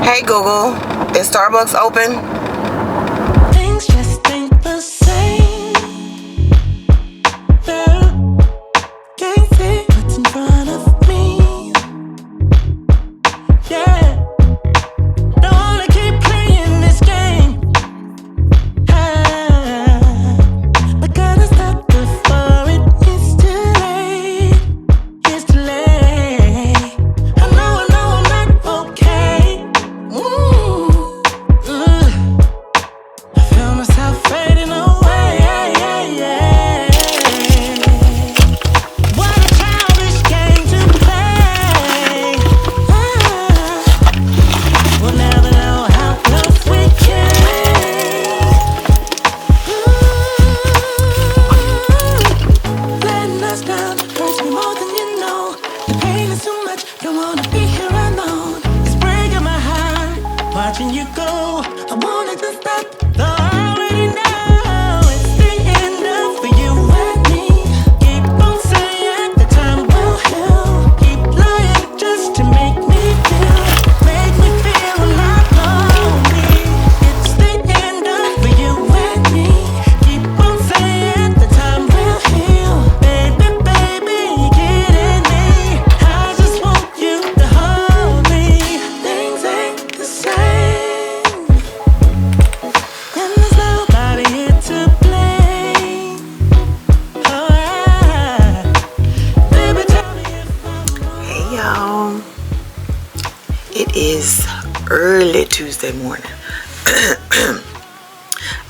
Hey Google, is Starbucks open? Things just ain't the same. Girl, can't see what's in front of me. Yeah, don't wanna keep playing this game. But gotta stop before it gets too late. It's too late. I know I'm not okay. I feel myself fading away. What a childish game to play. We'll never know how close we came. Letting us down hurts me more than you know. The pain is too much, don't wanna be here alone. It's breaking my heart, watching you go. I wanted to stop, though I already know it's the end of for you and me. Keep on saying the time will heal. Keep lying just to make me feel not lonely. It's the end of for you and me. Keep on saying the time will heal. Baby, you're kidding me. I just want you to hold me. Things ain't the same, and there's nobody here to blame. Baby, tell me if I'm wrong. Hey y'all, it is early Tuesday morning.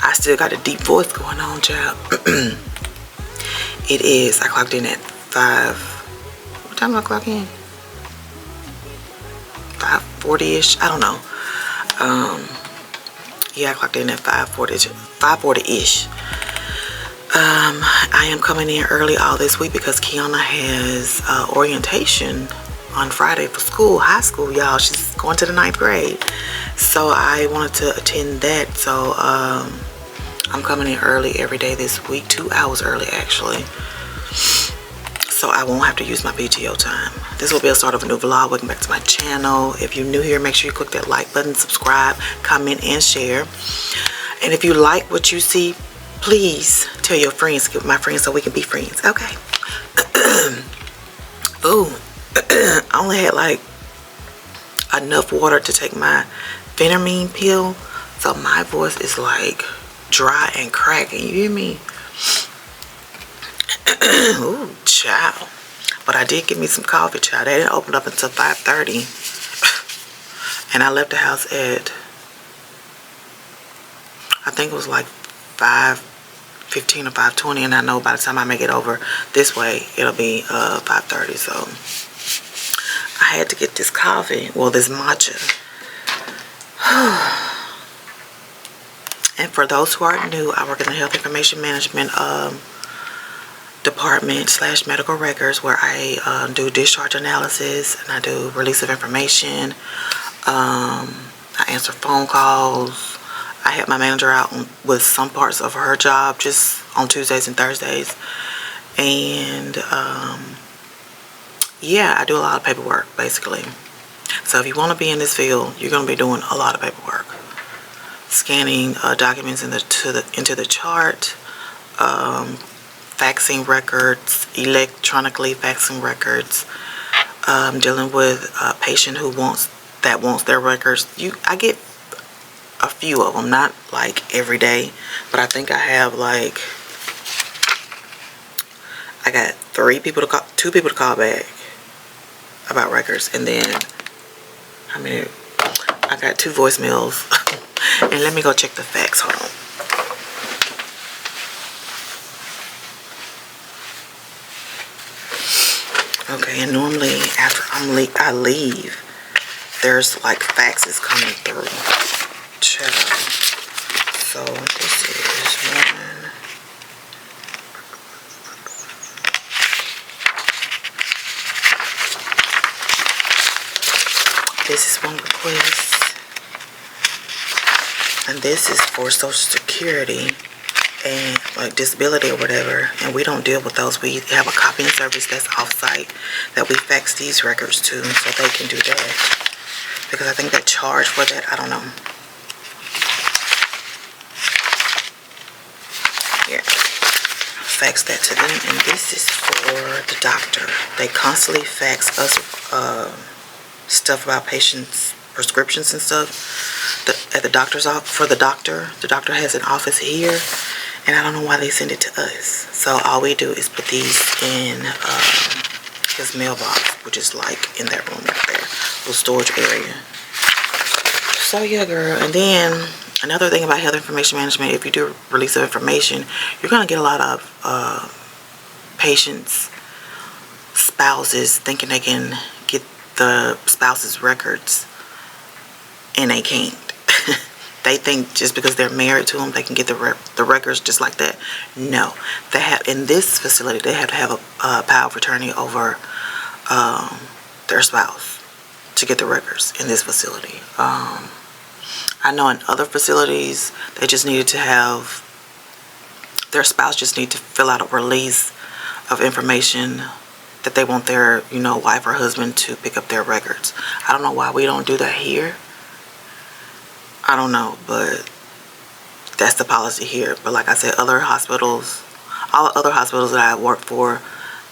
I still got a deep voice going on, child. It is, I clocked in at 5, what time did I clock in? 5:40ish, I don't know. Yeah, I clocked in at 5:40ish. I am coming in early all this week because Kiana has orientation on Friday for school, high school, y'all. She's going to the 9th grade. So I wanted to attend that. So I'm coming in early every day this week, 2 hours early actually. So I won't have to use my PTO time. This will be a start of a new vlog. Welcome back to my channel. If you're new here, make sure you click that like button, subscribe, comment, and share. And if you like what you see, please tell your friends, give my friends so we can be friends, okay? Ooh, I only had like enough water to take my Phentermine pill, so my voice is like dry and cracking, you hear me? Ooh, child. But I did get me some coffee, child. They didn't open up until 5:30. And I left the house at, I think it was like 5:15 or 5:20, and I know by the time I make it over this way, it'll be 5:30. So I had to get this coffee, well, this matcha. And for those who are new, I work in the health information management department / medical records, where I do discharge analysis and I do release of information. I answer phone calls. I help my manager out with some parts of her job just on Tuesdays and Thursdays. And yeah, I do a lot of paperwork basically. So if you want to be in this field, you're going to be doing a lot of paperwork. Scanning documents into the chart, faxing records, electronically faxing records, dealing with a patient who wants their records. I get a few of them, not like every day, but I think I have like, I got 2 people to call back about records, and then I got 2 voicemails. And let me go check the fax. Hold on. Okay, and normally after I leave, there's like faxes coming through. Check. So this is one. This is one request. And this is for Social Security and like disability or whatever, and we don't deal with those. We have a copying service that's off-site that we fax these records to, so they can do that, because I think they charge for that. I don't know. Here, fax that to them. And this is for the doctor. They constantly fax us stuff about patients' prescriptions and stuff at the doctor's office. For the doctor has an office here, and I don't know why they send it to us. So all we do is put these in his mailbox, which is like in that room right there, little storage area. So yeah, girl. And then another thing about health information management, if you do release of information, you're gonna get a lot of patients' spouses thinking they can get the spouse's records, and they can't. They think just because they're married to them, they can get the records just like that. No, they have, in this facility, they have to have a power of attorney over their spouse to get the records in this facility. I know in other facilities, they just needed to have, their spouse just need to fill out a release of information that they want their, wife or husband to pick up their records. I don't know why we don't do that here. I don't know, but that's the policy here. But like I said, other hospitals, all other hospitals that I work for,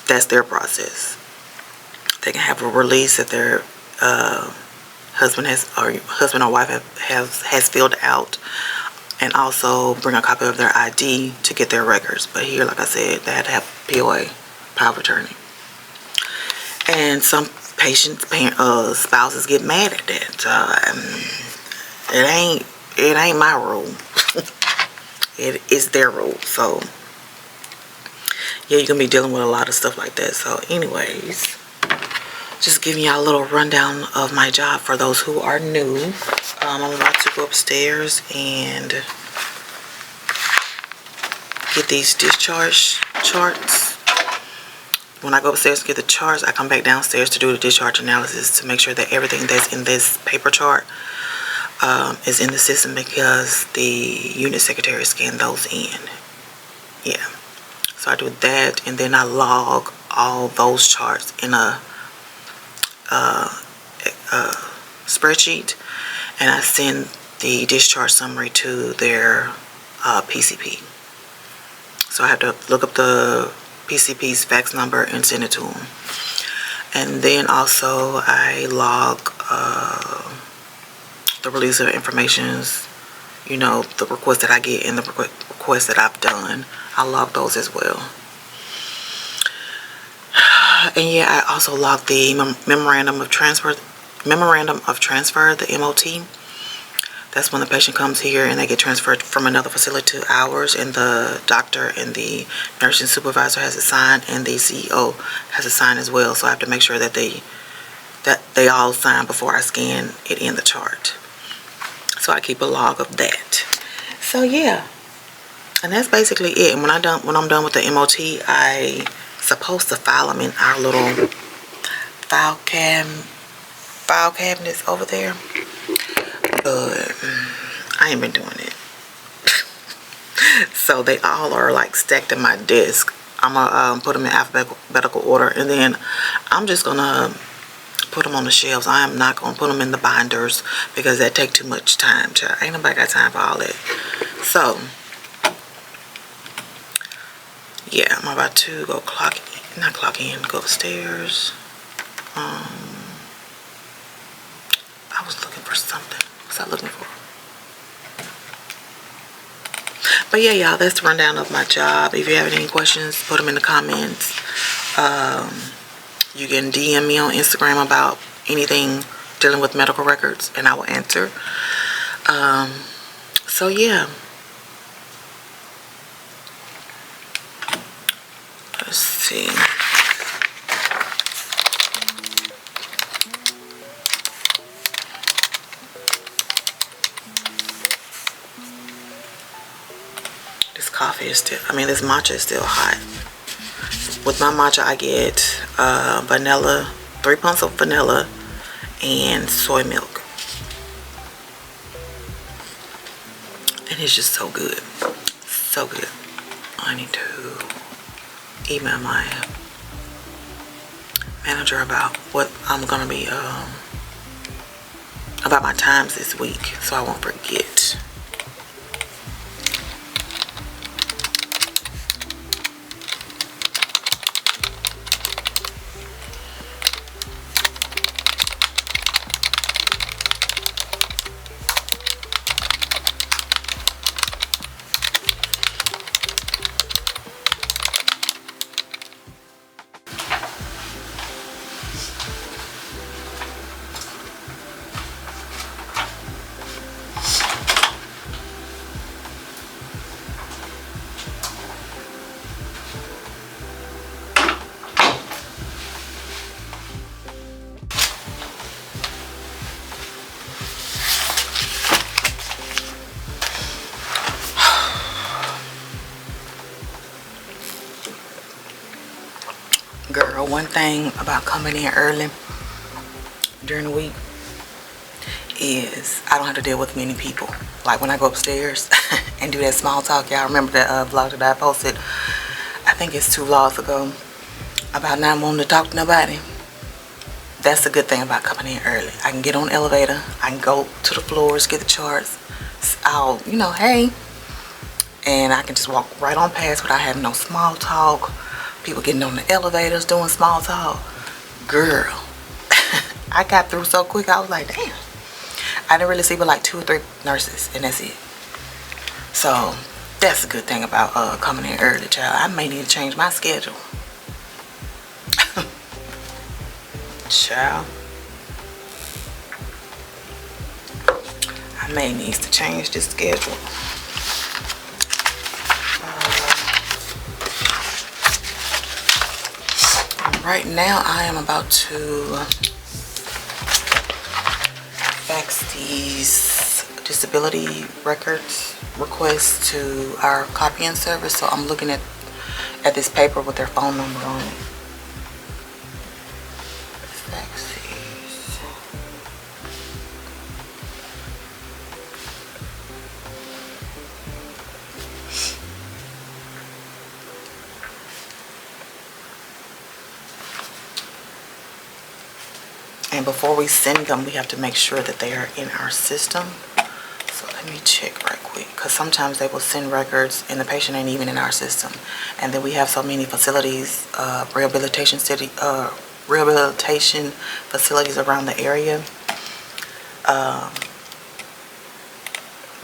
that's their process. They can have a release that their husband or wife has filled out, and also bring a copy of their ID to get their records. But here, like I said, they had to have POA, power of attorney. And some patients' spouses get mad at that. It ain't my rule. It is their rule. So yeah, you're gonna be dealing with a lot of stuff like that. So anyways, just giving y'all a little rundown of my job for those who are new. I'm about to go upstairs and get these discharge charts. When I go upstairs to get the charts, I come back downstairs to do the discharge analysis to make sure that everything that's in this paper chart is in the system, because the unit secretary scanned those in. Yeah. So I do that, and then I log all those charts in a spreadsheet, and I send the discharge summary to their PCP. So I have to look up the PCP's fax number and send it to them. And then also I log the release of informations, the requests that I get and the requests that I've done. I log those as well. And yeah, I also log the memorandum of transfer, the MOT. That's when the patient comes here and they get transferred from another facility to ours, and the doctor and the nursing supervisor has to sign, and the CEO has to sign as well. So I have to make sure that they all sign before I scan it in the chart. So I keep a log of that. So yeah, and that's basically it. And when I'm done with the MOT, I supposed to file them in our little file cabinets over there. But I ain't been doing it. So they all are like stacked in my desk. I'm gonna put them in alphabetical order, and then I'm just gonna put them on the shelves. I am not gonna put them in the binders because that take too much time. Ain't nobody got time for all that. So yeah, I'm about to go go upstairs. I was looking for something. What was I looking for? But yeah, y'all, that's the rundown of my job. If you have any questions, put them in the comments. You can DM me on Instagram about anything dealing with medical records, and I will answer. So yeah. Let's see. This coffee is still, this matcha is still hot. With my matcha, I get vanilla, 3 pumps of vanilla, and soy milk. And it's just so good. So good. I need to email my manager about what I'm going to be, about my times this week, so I won't forget. Girl, one thing about coming in early during the week is I don't have to deal with many people. Like when I go upstairs and do that small talk, y'all remember that vlog that I posted, I think it's 2 vlogs ago, about not wanting to talk to nobody. That's the good thing about coming in early. I can get on the elevator, I can go to the floors, get the charts, I'll, hey, and I can just walk right on past without having no small talk. People getting on the elevators doing small talk. Girl, I got through so quick. I was like, damn. I didn't really see but like 2 or 3 nurses, and that's it. So that's a good thing about coming in early, child. I may need to change my schedule. Child, I may need to change this schedule. Right now, I am about to fax these disability records requests to our copying service. So I'm looking at this paper with their phone number on it. Fax these. And before we send them, we have to make sure that they are in our system. So let me check right quick, because sometimes they will send records and the patient ain't even in our system. And then we have so many facilities, rehabilitation facilities around the area.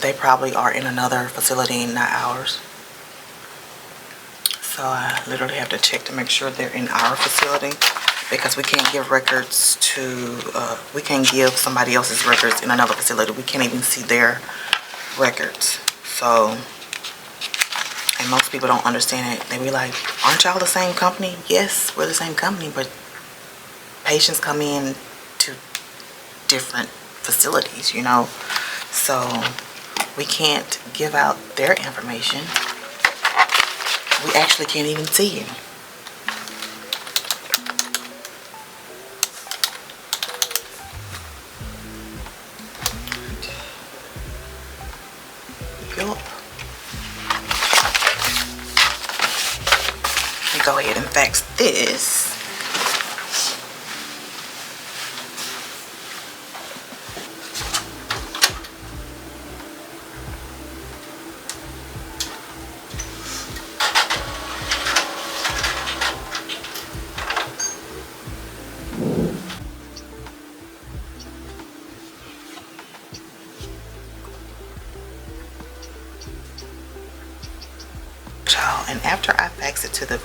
They probably are in another facility, not ours. So I literally have to check to make sure they're in our facility, because we can't give records to, we can't give somebody else's records in another facility. We can't even see their records. So, and most people don't understand it. They be like, aren't y'all the same company? Yes, we're the same company, but patients come in to different facilities, So we can't give out their information. We actually can't even see you. Yup. Let me go ahead and fax this. And after I fax it to the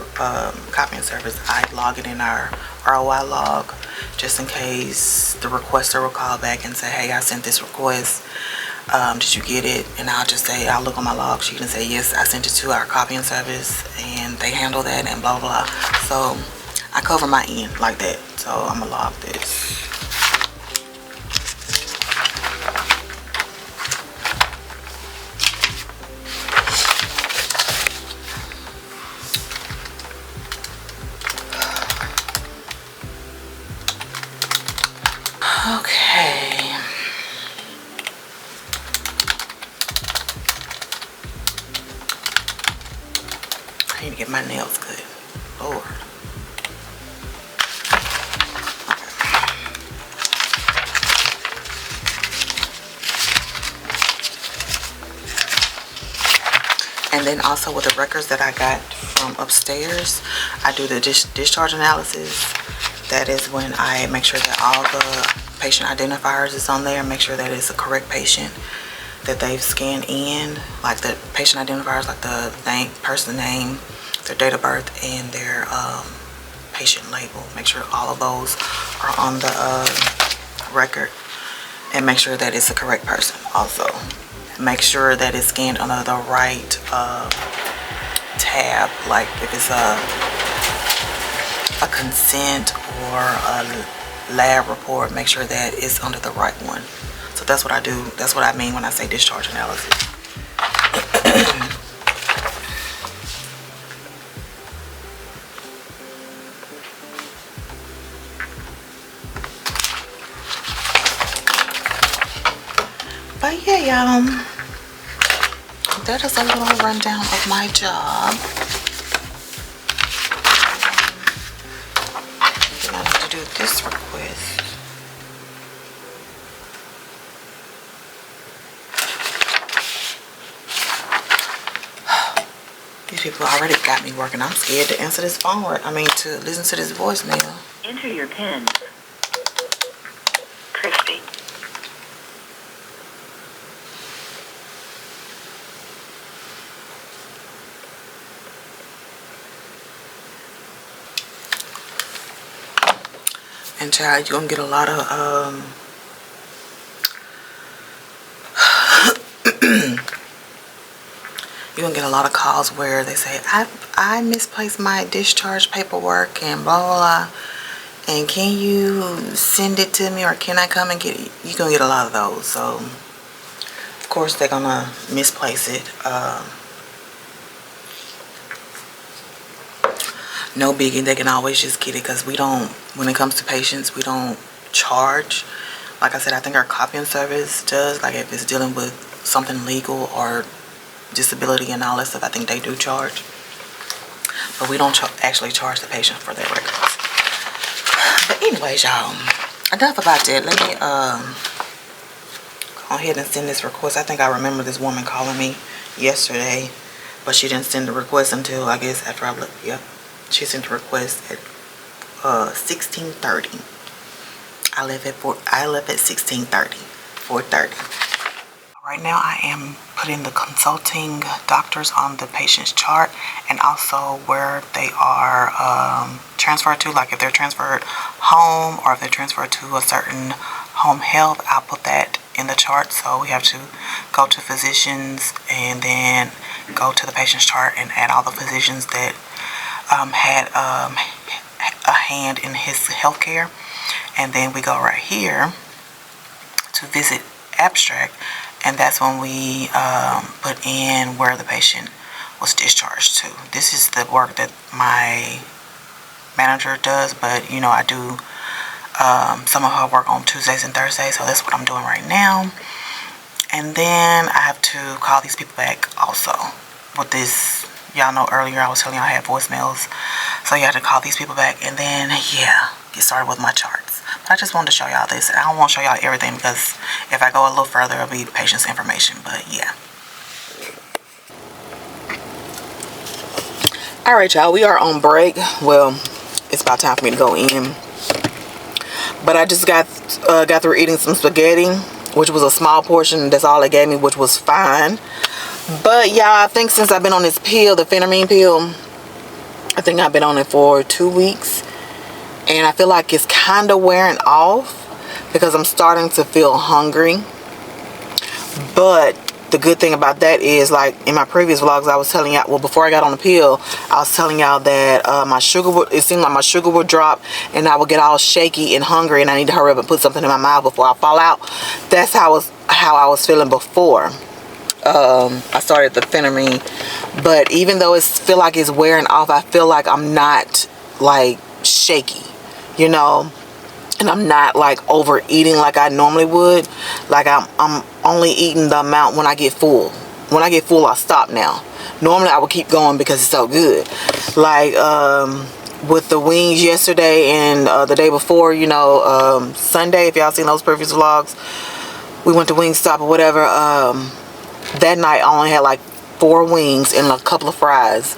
copying service, I log it in our ROI log, just in case the requester will call back and say, hey, I sent this request. Did you get it? And I'll just say, I'll look on my log sheet and say, yes, I sent it to our copying service and they handle that and blah, blah. So I cover my end like that. So I'm gonna log this. I need to get my nails cut. Lord. And then also with the records that I got from upstairs, I do the discharge analysis. That is when I make sure that all the patient identifiers is on there, make sure that it's a correct patient that they've scanned in, like the patient identifiers, like the name, person name, their date of birth, and their patient label. Make sure all of those are on the record, and make sure that it's the correct person also. Make sure that it's scanned under the right tab, like if it's a consent or a lab report, make sure that it's under the right one. So that's what I do. That's what I mean when I say discharge analysis. But yeah, y'all, that is a little rundown of my job. I have to do this request. These people already got me working. I'm scared to answer this phone. I mean, to listen to this voicemail. Enter your PIN. Christy. And child, you're gonna get a lot of you're gonna get a lot of calls where they say, I misplaced my discharge paperwork and blah blah blah, and can you send it to me, or can I come and get it? You're gonna get a lot of those. So of course they're gonna misplace it. No biggie, they can always just get it, because we don't, when it comes to patients, we don't charge. Like I said, I think our copying service does, like if it's dealing with something legal or disability and all that stuff, I think they do charge. But we don't actually charge the patient for their records. But anyways, y'all, enough about that. Let me go ahead and send this request. I think I remember this woman calling me yesterday, but she didn't send the request until, I guess, after I left. Yep. She sent a request at 16:30. I left at 16:30, 4:30. Right now I am putting the consulting doctors on the patient's chart, and also where they are transferred to, like if they're transferred home or if they're transferred to a certain home health, I'll put that in the chart. So we have to go to physicians and then go to the patient's chart and add all the physicians that had a hand in his healthcare, and then we go right here to visit abstract, and that's when we put in where the patient was discharged to. This is the work that my manager does, but you know, I do some of her work on Tuesdays and Thursdays, so that's what I'm doing right now. And then I have to call these people back also with this. Y'all know earlier I was telling y'all I had voicemails, so you have to call these people back, and then yeah, get started with my charts. But I just wanted to show y'all this. I don't want to show y'all everything, because if I go a little further, it'll be patient's information. But yeah. All right, y'all, we are on break. Well, it's about time for me to go in. But I just got through eating some spaghetti, which was a small portion. That's all they gave me, which was fine. But y'all, I think since I've been on this pill, the phentermine pill, I think I've been on it for 2 weeks, and I feel like it's kind of wearing off because I'm starting to feel hungry. But the good thing about that is, like in my previous vlogs, I was telling y'all, well, before I got on the pill, I was telling y'all that my sugar would, it seemed like my sugar would drop, and I would get all shaky and hungry, and I need to hurry up and put something in my mouth before I fall out. That's how I was feeling before I started the phentermine. But even though it feel like it's wearing off, I feel like I'm not like shaky, you know, and I'm not like overeating like I normally would. Like I'm only eating the amount when I get full. When I get full, I stop now, Normally I would keep going because it's so good. Like with the wings yesterday and the day before, you know, Sunday, if y'all seen those previous vlogs, we went to Wingstop or whatever. That night I only had like 4 wings and a couple of fries.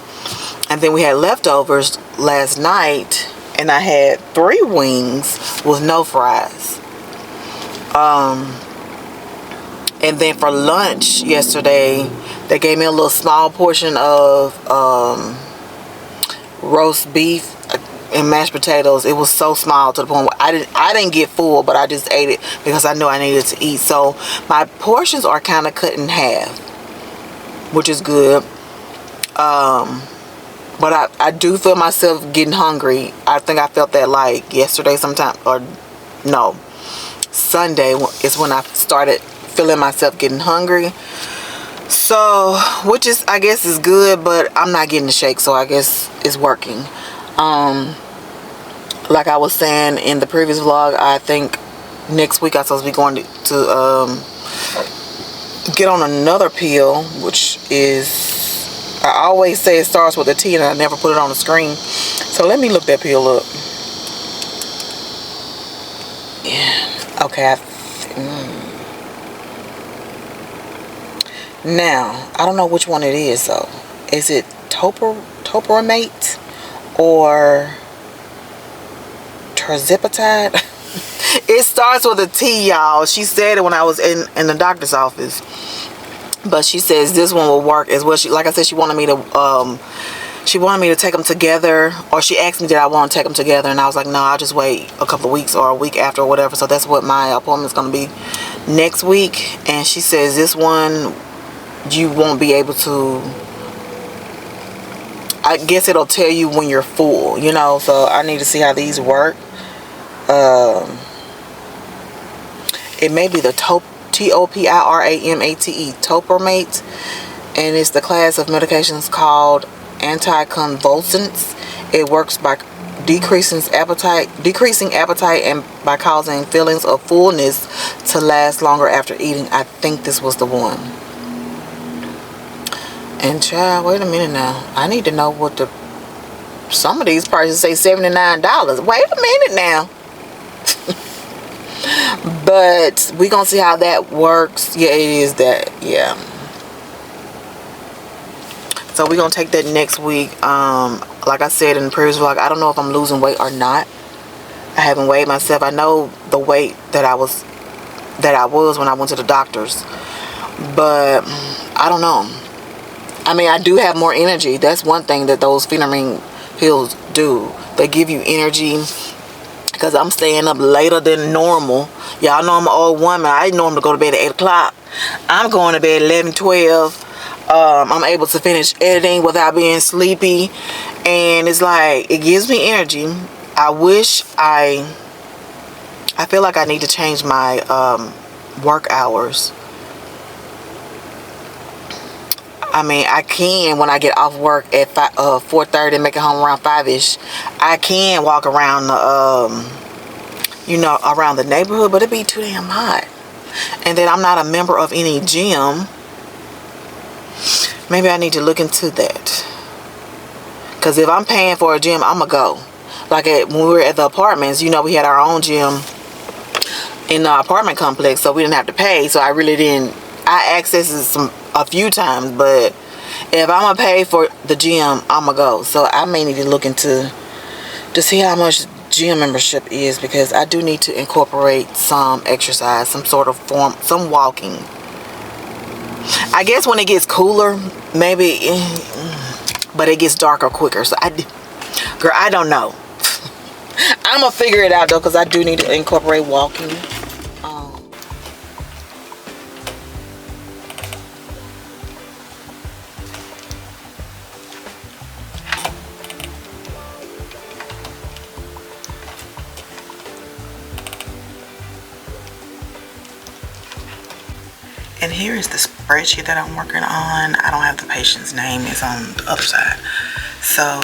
And then we had leftovers last night and I had 3 wings with no fries. And then for lunch yesterday, they gave me a little small portion of roast beef and mashed potatoes. It was so small to the point where I didn't get full, but I just ate it because I knew I needed to eat. So my portions are kind of cut in half, which is good. But I do feel myself getting hungry. I think I felt that like yesterday sometime, or no, Sunday is when I started feeling myself getting hungry. So, which is, I guess, is good, but I'm not getting the shake, so I guess it's working. Like I was saying in the previous vlog, I think next week I'm supposed to be going to get on another pill, which is, I always say it starts with a T and I never put it on the screen. So let me look that pill up. Yeah. Okay. Now, I don't know which one it is though. Is it topiramate or terzipatide? It starts with a T, y'all. She said it when I was in the doctor's office. But she says this one will work as well. She, like I said, she wanted me to take them together, or she asked me did I want to take them together, and I was like, no, I'll just wait a couple of weeks or a week after or whatever. So that's what my appointment's going to be next week. And she says this one you won't be able to, I guess it'll tell you when you're full, you know. So I need to see how these work. It may be the topiramate, topiramate, and it's the class of medications called anticonvulsants. It works by decreasing appetite and by causing feelings of fullness to last longer after eating. I think this was the one. And child, wait a minute now. I need to know what some of these prices say $79. Wait a minute now. But we gonna see how that works. Yeah, it is that. Yeah. So we're gonna take that next week. Like I said in the previous vlog, I don't know if I'm losing weight or not. I haven't weighed myself. I know the weight that I was when I went to the doctors, but I don't know. I mean, I do have more energy. That's one thing that those phentermine pills do. They give you energy. Because I'm staying up later than normal. Y'all know I'm an old woman. I normally go to bed at 8 o'clock. I'm going to bed at 11, 12. I'm able to finish editing without being sleepy. And it's like, it gives me energy. I feel like I need to change my work hours. I mean, I can, when I get off work at 4:30 and make it home around 5-ish, I can walk around the, you know, around the neighborhood, but it'd be too damn hot. And then I'm not a member of any gym. Maybe I need to look into that. Because if I'm paying for a gym, I'm going to go. Like when we were at the apartments, you know, we had our own gym in the apartment complex, so we didn't have to pay. So I really didn't, I accessed a few times, but if I'm gonna pay for the gym, I'm gonna go. So I may need to look into to see how much gym membership is, because I do need to incorporate some exercise, some sort of form, some walking. I guess when it gets cooler, maybe, but it gets darker quicker. So girl, I don't know. I'm gonna figure it out though, because I do need to incorporate walking. And here is the spreadsheet that I'm working on. I don't have the patient's name, it's on the other side. So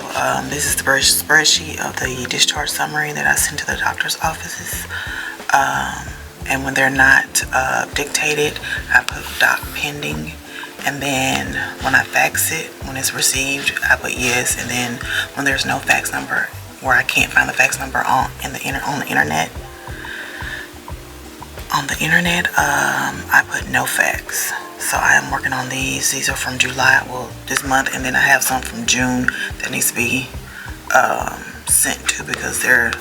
this is the spreadsheet of the discharge summary that I send to the doctor's offices. And when they're not dictated, I put doc pending. and then when I fax it, when it's received, I put yes, and then when there's no fax number, where I can't find the fax number on the internet, I put no fax. So I am working on these. These are from July, well, this month, and then I have some from June that needs to be sent to, because there's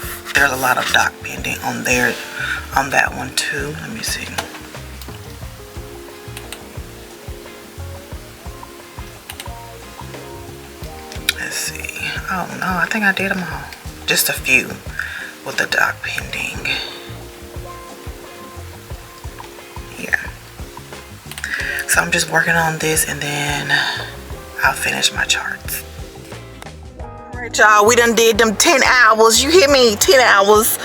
a lot of doc pending on that one too. Let me see. Let's see. Oh no, I think I did them all. Just a few with the doc pending. Yeah. So I'm just working on this, and then I'll finish my charts. Alright, y'all, we done did them 10 hours. You hear me? 10 hours.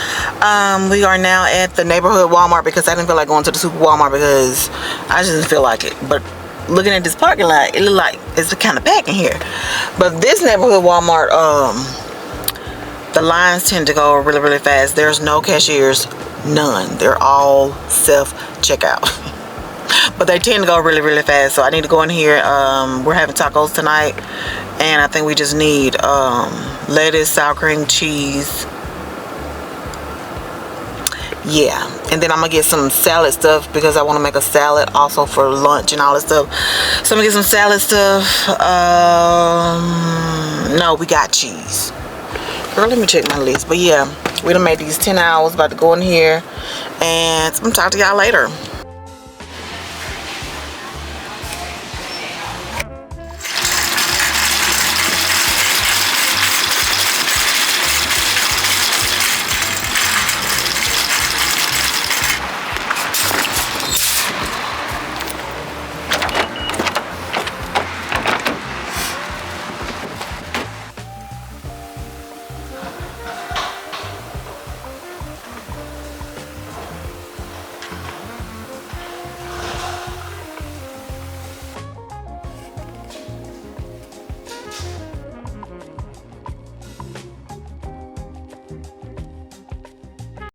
We are now at the neighborhood Walmart, because I didn't feel like going to the super Walmart because I just didn't feel like it. But looking at this parking lot, it looked like it's kind of packed in here. But this neighborhood Walmart, the lines tend to go really, really fast. There's no cashiers, none. They're all self-checkout. But they tend to go really, really fast. So I need to go in here. We're having tacos tonight, and I think we just need lettuce, sour cream, cheese. Yeah, and then I'm gonna get some salad stuff, because I want to make a salad also for lunch and all that stuff. So I'm gonna get some salad stuff. No, we got cheese. Girl, let me check my list. But yeah, we done made these 10 hours. About to go in here, and I'm gonna talk to y'all later.